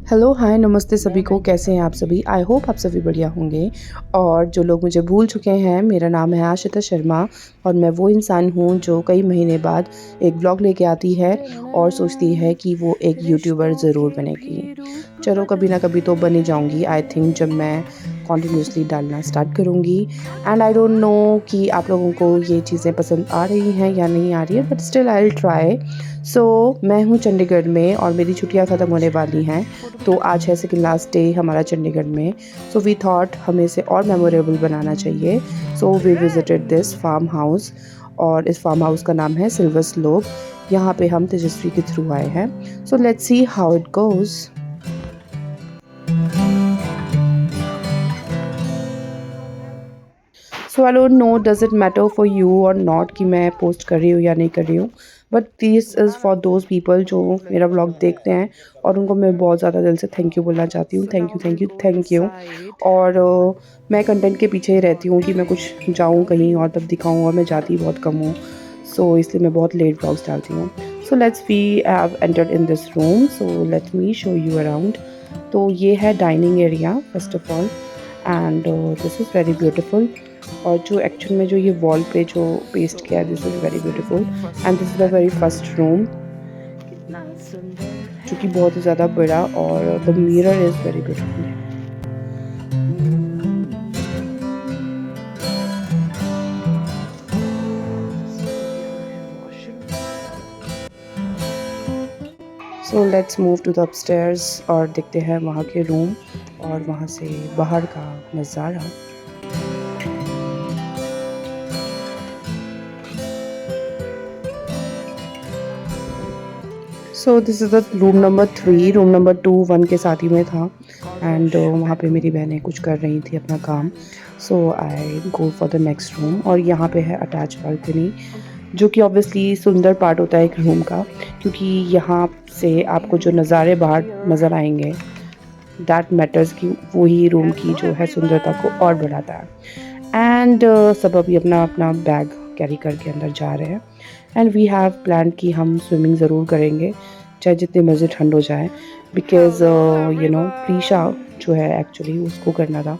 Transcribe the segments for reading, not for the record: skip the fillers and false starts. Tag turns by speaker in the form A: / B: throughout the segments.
A: Hello, हाय, नमस्ते सभी को। कैसे हैं आप सभी? आई होप आप सभी बढ़िया होंगे। और जो लोग मुझे भूल चुके हैं, मेरा नाम है आशिता शर्मा और मैं वो इंसान हूँ जो कई महीने बाद एक व्लॉग लेके आती है और सोचती है कि वो एक यूट्यूबर ज़रूर बनेगी। चलो, कभी ना कभी तो बन ही जाऊँगी आई थिंक, जब मैं कॉन्टिन्यूसली डालना स्टार्ट करूँगी। एंड आई डोंट नो कि आप लोगों को ये चीज़ें पसंद आ रही हैं या नहीं आ रही है, but still I will try. So मैं हूँ चंडीगढ़ में और मेरी छुट्टियाँ ख़त्म होने वाली हैं, तो आज है सेकंड लास्ट डे हमारा चंडीगढ़ में। सो वी थॉट हमें इसे और मेमोरेबल बनाना चाहिए। So we visited this farm house और इस फार्म हाउस का नाम है सिल्वर स्लोप। यहाँ पे हम तेजस्वी के थ्रू आए हैं। So let's see how it goes. So I don't know does it matter for you और नॉट कि मैं पोस्ट कर रही हूँ या नहीं कर रही हूँ, but this is for those people जो मेरा ब्लॉग देखते हैं और उनको मैं बहुत ज़्यादा दिल से थैंक यू बोलना चाहती हूँ। Thank you, thank you, thank you. और मैं कंटेंट के पीछे ही रहती हूँ कि मैं कुछ जाऊँ कहीं और तब दिखाऊँ, और मैं जाती बहुत कम हूँ। सो इसलिए मैं बहुत लेट ब्लॉग्स डालती हूँ। So let's we have entered in this room, so let me show you around. तो ये है dining area first of all, and this is very beautiful. और जो एक्चुअल में जो ये वॉल पे जो पेस्ट किया है, this is very beautiful. And this is the very first room, जो कि बहुत ही ज़्यादा बड़ा, और the mirror is very beautiful. So let's move to the upstairs और देखते हैं वहाँ के रूम और वहाँ से बाहर का नज़ारा। So this is the room number 3। Room number 2 1 के साथ ही में था, एंड वहाँ पे मेरी बहनें कुछ कर रही थी अपना काम। So I go for the next room, और यहाँ पे है अटैच बालकनी, जो कि ऑब्वियसली सुंदर पार्ट होता है एक रूम का, क्योंकि यहाँ से आपको जो नज़ारे बाहर नज़र आएंगे, दैट मैटर्स कि वही रूम की जो है सुंदरता को और बढ़ाता है। एंड सब अभी अपना अपना बैग कैरी करके अंदर जा रहे हैं। एंड वी हैव प्लान कि हम स्विमिंग ज़रूर करेंगे, चाहे जितनी मर्जी ठंड हो जाए, बिकॉज यू नो प्रीशा जो है एक्चुअली उसको करना था।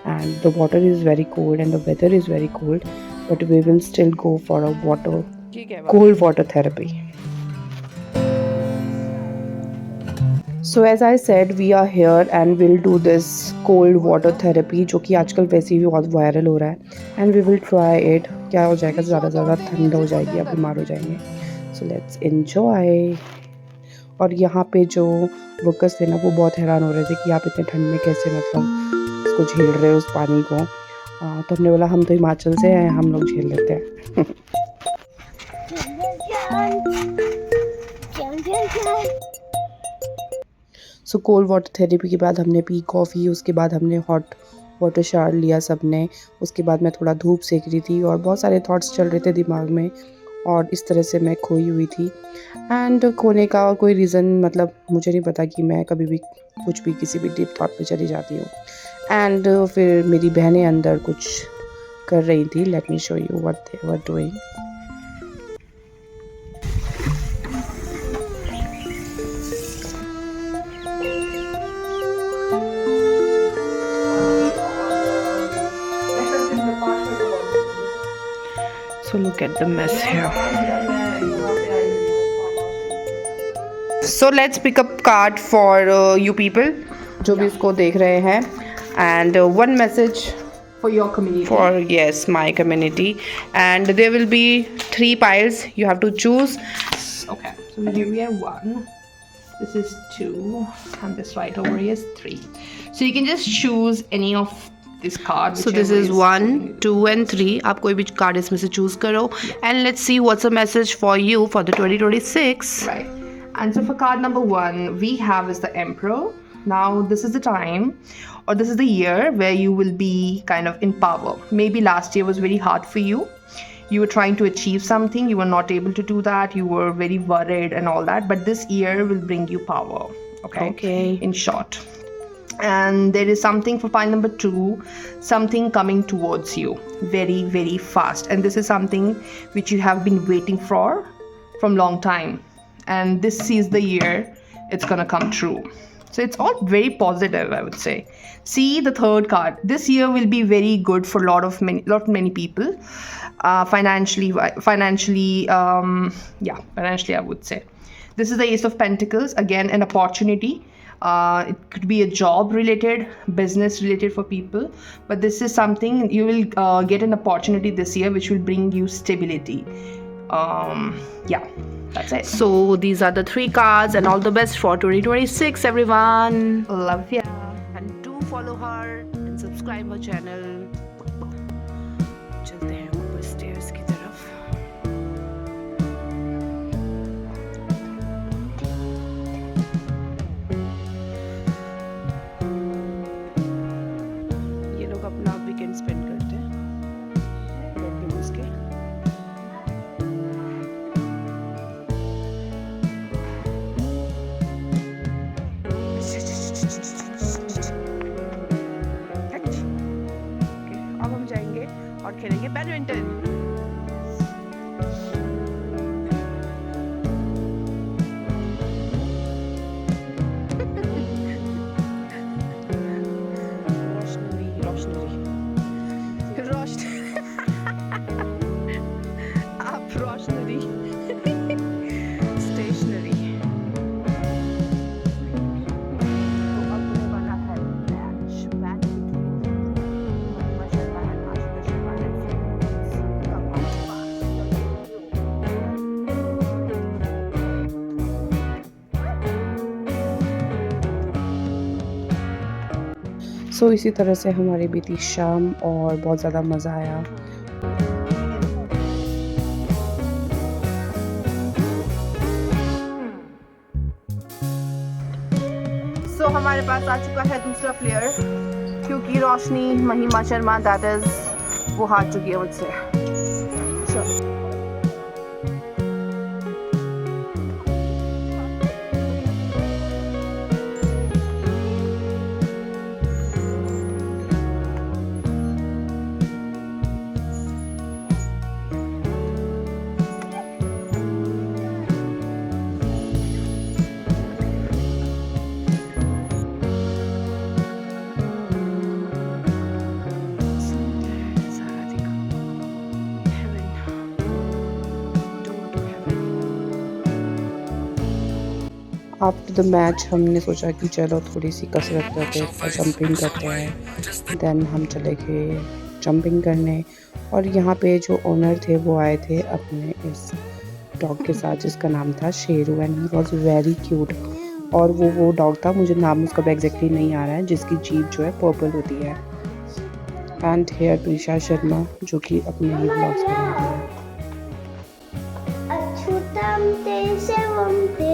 A: And the water is very cold and the weather is very cold, but we will still go for a water cold water therapy. So as I said, we are here and we'll do this cold water therapy, जो कि आजकल वैसे भी बहुत viral हो रहा है, and we will try it. क्या हो जाएगा, ज़्यादा ठंड हो जाएगी या बीमार हो जाएंगे। So let's enjoy. और यहाँ पे जो वर्कर्स थे ना, वो बहुत हैरान हो रहे थे कि आप इतने ठंड में कैसे मतलब इसको झेल रहे हो उस पानी को। तो हमने बोला हम तो हिमाचल से हैं, हम लोग झेल लेते हैं। सो कोल्ड वाटर थेरेपी के बाद हमने पी कॉफ़ी, उसके बाद हमने हॉट वाटर शावर लिया सब ने। उसके बाद मैं थोड़ा धूप सेक रही थी और बहुत सारे थॉट्स चल रहे थे दिमाग में, और इस तरह से मैं खोई हुई थी। एंड खोने का कोई रीज़न मतलब मुझे नहीं पता, कि मैं कभी भी कुछ भी किसी भी डीप थॉट में चली जाती हूँ। एंड फिर मेरी बहनें अंदर कुछ कर रही थी। Late me show you what they were doing. So look at the mess here. So let's pick up card for you people जो भी इसको देख रहे हैं, and one message
B: for your community.
A: for yes my community, and there will be 3 piles you have to choose.
B: Okay, so here we have 1. This is 2, and this right over here is 3. So you can just choose any of this card.
A: So this is 1, 2 and 3. आप कोई भी card इसमें से choose करो, and let's see what's a message for you for the 2026.
B: Right. And so for card number 1, we have is the Emperor. Now this is the time, or this is the year where you will be kind of in power. Maybe last year was very hard for you. You were trying to achieve something, you were not able to do that, you were very worried and all that, but this year will bring you power. Okay. In short. And there is something for pile number 2, something coming towards you very, very fast. And this is something which you have been waiting for from long time. And this is the year it's gonna come true. So it's all very positive, I would say. See the third card. This year will be very good for many people. Financially, financially, I would say. This is the Ace of Pentacles. Again, an opportunity. It could be a job related, business related for people, but this is something you will get an opportunity this year which will bring you stability. Yeah, that's it.
A: So these are the 3 cards, and all the best for 2026, everyone.
B: Love ya.
A: And do follow her and subscribe her channel. चलते हैं ऊपर stairs की तरफ. ये लोग अपना weekend spend करते हैं बेड पे घुस के. अब हम जाएंगे और खेलेंगे बैडमिंटन. आप रोशनरी स्टेशनरी. तो अब होने वाला है मैच महिमा शर्मा एंड आशिका शर्मा. सो इसी तरह से हमारी बीती शाम और बहुत ज़्यादा मज़ा आया. सो हमारे पास आ चुका है दूसरा प्लेयर, क्योंकि रोशनी महिमा शर्मा दैट इज़ वो हार चुकी है मुझसे. चलो. आफ्टर द मैच हमने सोचा कि चलो थोड़ी सी कसरत करते हैं, जंपिंग करते हैं. देन हम चले गए जंपिंग करने, और यहाँ पे जो ओनर थे वो आए थे अपने इस डॉग के साथ जिसका नाम था Sheru, and he was very cute. और वो डॉग था, मुझे नाम उसका एग्जैक्टली नहीं आ रहा है, जिसकी जीभ जो है पर्पल होती है. एंड हेयर प्रीशा शर्मा जो कि अपने ही ब्लॉग्स बना रही है.
C: अछूतम तेजवम ते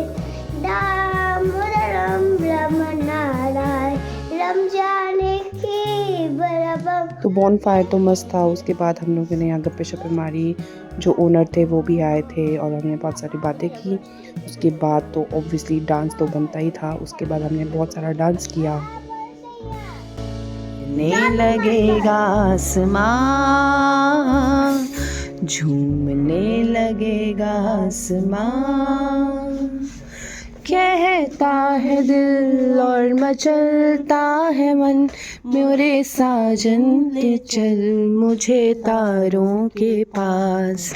C: दामोदरम ब्रह्मनारायण रम जाने की बराबर.
A: तो बॉन फायर तो मस्त था. उसके बाद हम लोगों ने यहाँ गप्पे शप्पे मारी, जो ओनर थे वो भी आए थे और हमने बहुत सारी बातें की. उसके बाद तो ऑब्वियसली डांस तो बनता ही था. उसके बाद हमने बहुत सारा डांस किया. झूमने लगेगा आसमां, झूमने लगेगा आसमां, कहता है दिल और मचलता है मन, मेरे साजन ले चल मुझे तारों के पास.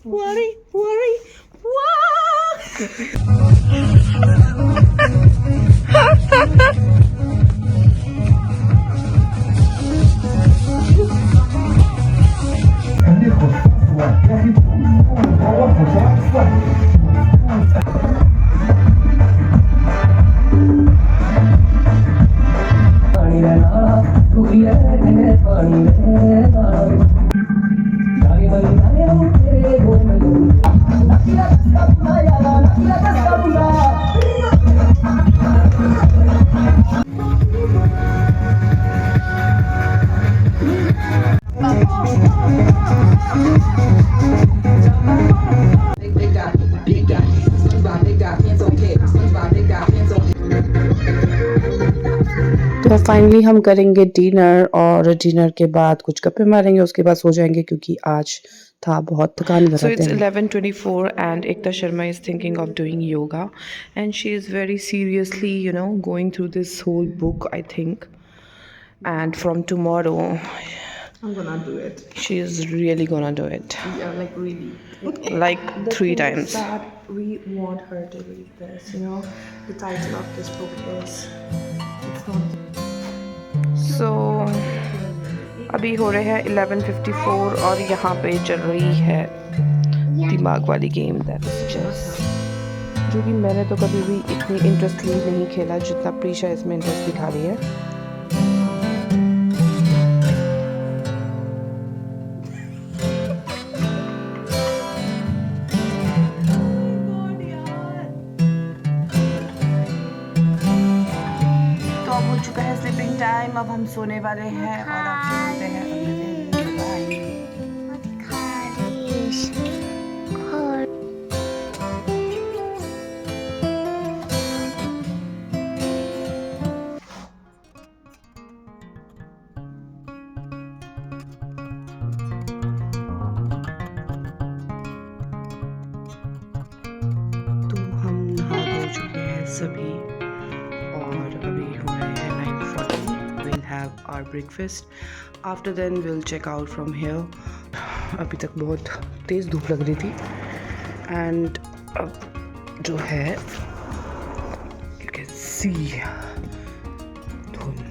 A: worry, worry, तो फाइनली हम करेंगे डिनर, और डिनर के बाद कुछ गप्पे मारेंगे. उसके बाद सो जाएंगे, क्योंकि आज था, बहुत थकान भरा
D: So it's
A: दिन।
D: 11:24 and Ekta Sharma is thinking of doing yoga and she is very seriously, going through this whole book, I think. And from tomorrow,
B: I'm gonna do it.
D: she is really gonna do it.
B: Yeah, like really.
D: Like 3 times.
B: That we want her to read this, The title of this book is it's not
D: So अभी हो रहे हैं 11:54 और यहाँ पे चल रही है दिमाग वाली गेम, दैट्स चेस, जो कि मैंने तो कभी भी इतनी इंटरेस्टली नहीं खेला जितना प्रीशा इसमें इंटरेस्ट दिखा रही है। तो अब हो चुका है स्लीपिंग टाइम, अब हम सोने वाले हैं और अब मिलते हैं अगले दिन। बाय।
C: खारिश और
D: तो हम नहा धो चुके हैं सभी और अभी हो रहे हैं 9:40। we'll have our breakfast, after then we'll check out from here। अभी तक बहुत तेज़ धूप लग रही थी एंड अब जो है you can see धुंध।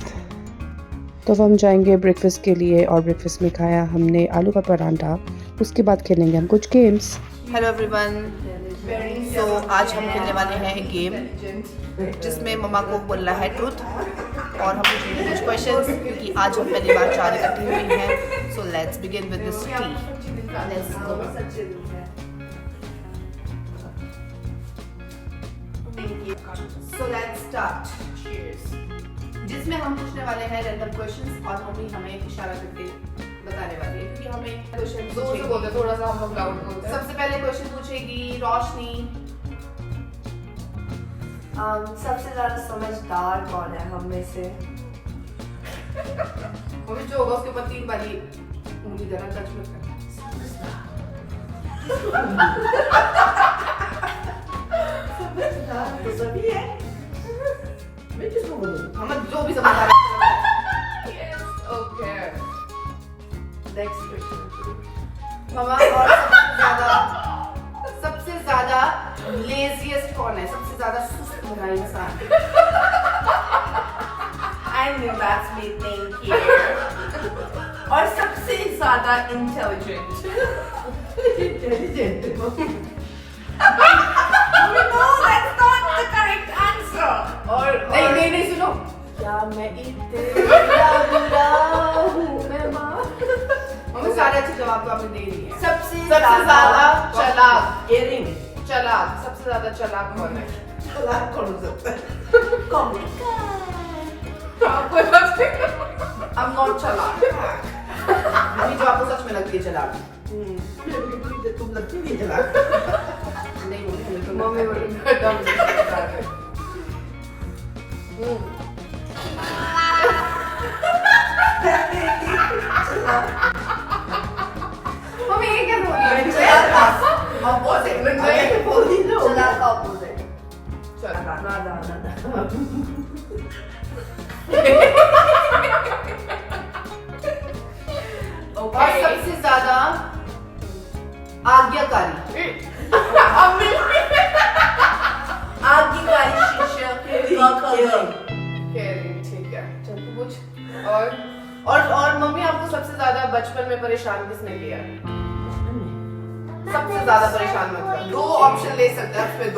A: तो अब हम जाएंगे ब्रेकफास्ट के लिए और ब्रेकफास्ट में खाया हमने आलू का पराठा, उसके बाद खेलेंगे हम कुछ गेम्स।
E: हेलो एवरीवन, तो आज हम खेलने वाले हैं एक गेम जिसमें मम्मा को बोलना है ट्रुथ और हम पूछेंगे कुछ क्वेश्चंस, क्योंकि आज हम पहली बार 4 इकट्ठी हुई हैं। So let's begin with this T. Let's go. So let's start. जिसमें हम पूछने वाले हैं रैंडम क्वेश्चंस और मम्मी हमें इशारा करके बताने वाली है, क्योंकि हमें क्वेश्चन बोलते थोड़ा सा हम लोग लाउड बोलते हैं। सबसे पहले क्वेश्चन पूछेगी रोशनी।
F: सबसे ज्यादा समझदार कौन है हम में से?
E: वो भी जो होगा उसके ऊपर 3 वाली उंगली जरा टच मत करना।
F: समझदार तो सभी है। मैं किसको बोलूं?
E: हम जो भी समझदार है।
F: Yes, okay. Next question.
E: मामा, और सबसे ज्यादा लेजीएस्ट कौन है? सबसे ज्यादा सुस्त भरा इंसान।
F: I knew that's me, thank you. और सबसे ज्यादा intelligent. Intelligent. No, that's not the correct answer. और
E: नहीं सुनो।
F: क्या मैं इतना बुरा हूँ मैं माँ?
E: मम्मी सारे अच्छे जवाब तो आपने दे दिए हैं।
F: सबसे
E: ज्यादा चालाक।
F: केयरिंग।
E: चालाक, सबसे ज्यादा चालाक कौन है?
F: चालाक कौन हो सकता है? कॉम्प्लिकेटेड।
E: I'm not चालाक। अभी जो आपको सच में लगती है चालाक।
F: तुम लगती नहीं चालाक।
E: नहीं मम्मी तो
F: मम्मी
E: लगता है।
F: बड़ी डम है।
E: मम्मी ये क्या बोल रही है?
F: Opposite.
E: अरे
F: बोल दी लो। चालाक opposite.
E: चालाक।
F: नादा।
E: और सबसे ज्यादा आज्ञाकारी।
F: आज्ञाकारी शिक्षक।
E: Caring, ठीक है। चल तू पूछ। और मम्मी आपको सबसे ज्यादा बचपन में परेशान किसने किया? सबसे ज्यादा परेशान मतलब 2 ऑप्शन ले सकते हैं उसमें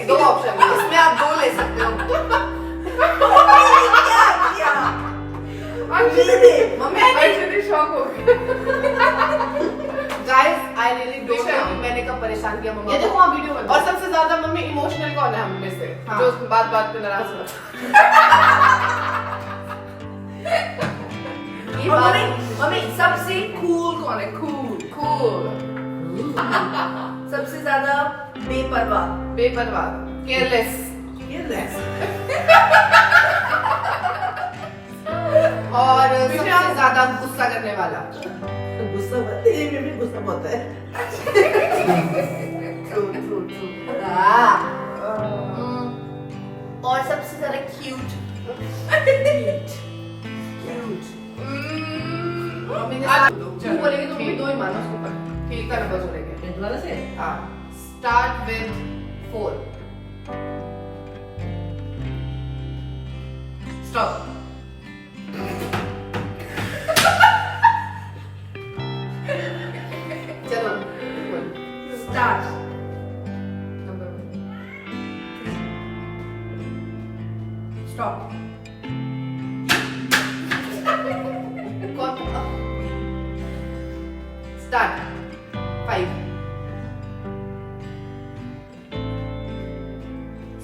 E: 2 ऑप्शन इसमें आप 2 ले सकते हो।
F: क्या?
E: मम्मी एक्चुअली शॉक हो गई। Guys I really don't know मैंने कब परेशान किया मम्मा। ये देखो आप वीडियो में। और सबसे ज्यादा मम्मी इमोशनल कौन है हम में से? जो बात पे नाराज हो।
F: ये मम्मी सबसे कूल कौन है? कूल। सबसे ज्यादा बेपरवाह।
E: केयरलेस। और सबसे ज्यादा गुस्सा करने वाला। गुस्सा तेरे में भी गुस्सा बहुत है। True, true, true. और सबसे ज्यादा क्यूट। तू बोलेगी तो भी 2 ही मानो उसके ऊपर। ठीक का नंबर बोलेंगे। दोबारा से? हाँ। Start with 4. Stop. चलो Start. Number 1. Stop. Start. 5.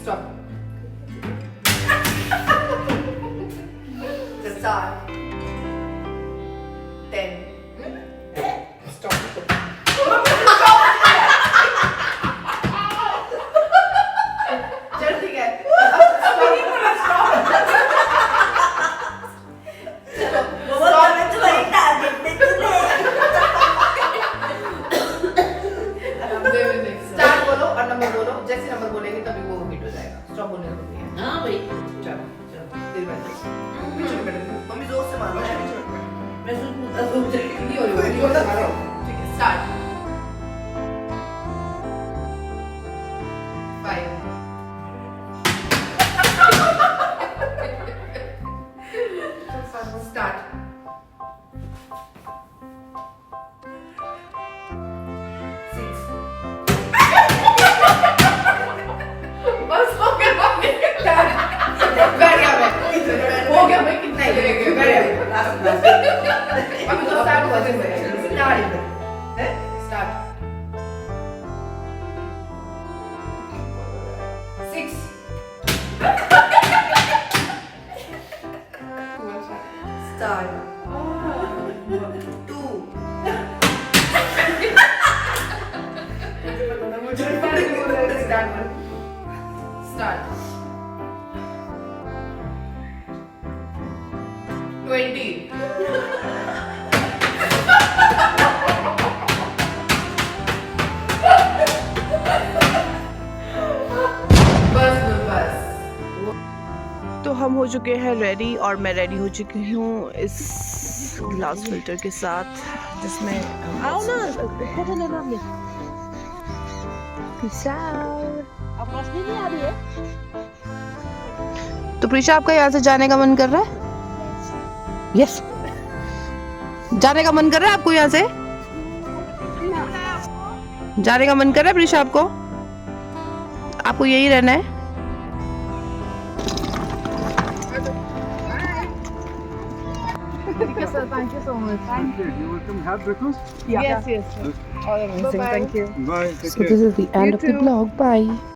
E: Stop. Start. 10. Stop. चल ठीक है। स्टार्ट बोलो और नंबर बोलो, जैसे नंबर बोलेंगे तभी वो हिट हो जाएगा। स्टॉप बोलने का नहीं है। हाँ भाई चलो चलो दिल बैठ मम्मी जोर से मारो। मैं नहीं हो रही जोर से मारो। ठीक है स्टार्ट। 5. Start. 6. बस हो गया मैं कितना ही अभी तो स्टार्ट हुआ स्टार्ट 6. Start. 2. Start. 20. बस
D: तो हम हो चुके हैं रेडी और मैं रेडी हो चुकी हूँ इस ग्लास फिल्टर के साथ जिसमें आओ ना फोटो लेना हमने तो प्रीशा आपका यहाँ से जाने का मन कर रहा है? यस जाने का मन कर रहा है आपको यहाँ से? जाने का मन कर रहा है प्रीशा आपको? आपको यही रहना है?
B: Thank you, sir. Thank you so much.
G: Okay, you want to have breakfast?
B: Yes, yes. All amazing. Thank you.
G: Bye. Take
A: So
G: care.
A: this is the end of the vlog. Bye.